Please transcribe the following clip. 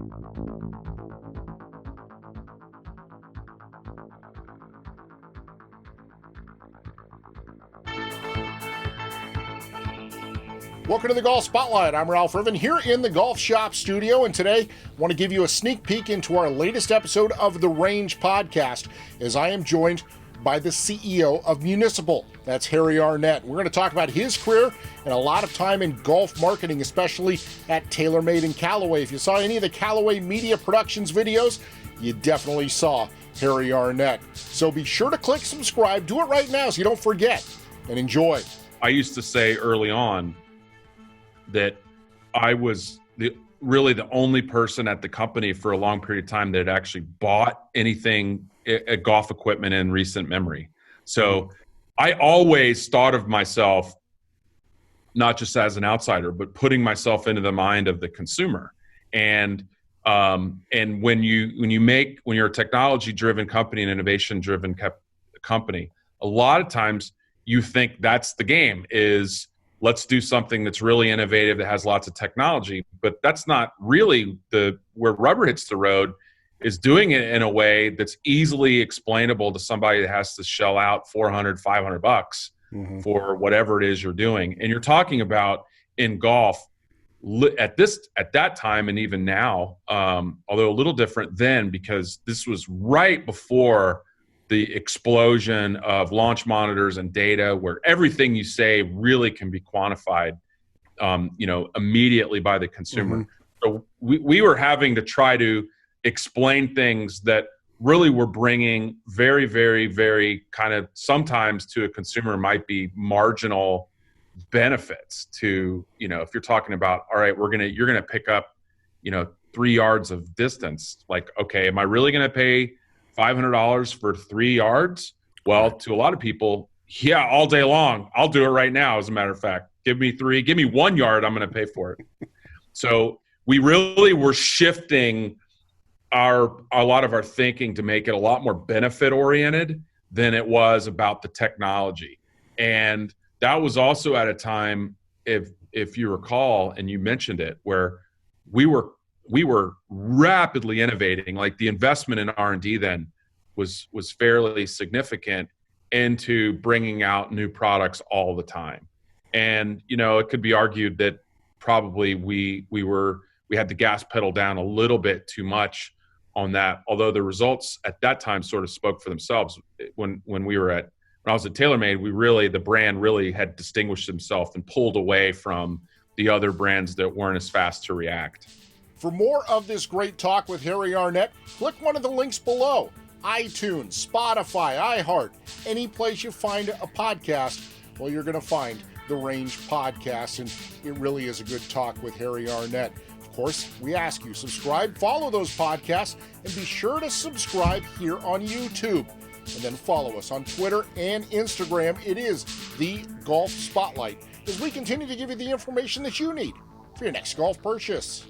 Welcome to the Golf Spotlight. I'm Ralph Riven here in the Golf Shop studio, and today I want to give you a sneak peek into our latest episode of the Range podcast, as I am joined by the CEO of Municipal. That's Harry Arnett. We're going to talk about his career and a lot of time in golf marketing, especially at TaylorMade and Callaway. If you saw any of the Callaway Media Productions videos, you definitely saw Harry Arnett. So be sure to click subscribe. Do it right now so you don't forget, and enjoy. I used to say early on that I was really the only person at the company for a long period of time that had actually bought anything golf equipment in recent memory. So I always thought of myself not just as an outsider, but putting myself into the mind of the consumer. And when you're a technology-driven company, an innovation-driven company, a lot of times you think that's the game is, let's do something that's really innovative that has lots of technology, but that's not really where rubber hits the road. Is doing it in a way that's easily explainable to somebody that has to shell out $400, $500 for whatever it is you're doing. And you're talking about in golf at that time, and even now, although a little different then, because this was right before the explosion of launch monitors and data, where everything you say really can be quantified, immediately by the consumer. So we were having to try to explain things that really were bringing very, very, very kind of sometimes to a consumer might be marginal benefits to, if you're talking about, all right, you're going to pick up, 3 yards of distance. Like, okay, am I really going to pay $500 for 3 yards? Well, to a lot of people, yeah, all day long. I'll do it right now. As a matter of fact, give me 1 yard. I'm going to pay for it. So we really were shifting a lot of our thinking to make it a lot more benefit oriented than it was about the technology. And that was also at a time, if you recall, and you mentioned it, where we were rapidly innovating. Like the investment in R&D then was fairly significant into bringing out new products all the time. And, it could be argued that probably we had the gas pedal down a little bit too much on that, although the results at that time sort of spoke for themselves. When I was at TaylorMade, the brand really had distinguished itself and pulled away from the other brands that weren't as fast to react. For more of this great talk with Harry Arnett, click one of the links below. iTunes, Spotify, iHeart, any place you find a podcast, well, you're going to find the Range podcast, and it really is a good talk with Harry Arnett. Of course, we ask you, subscribe, follow those podcasts, and be sure to subscribe here on YouTube. And then follow us on Twitter and Instagram. It is the Golf Spotlight, as we continue to give you the information that you need for your next golf purchase.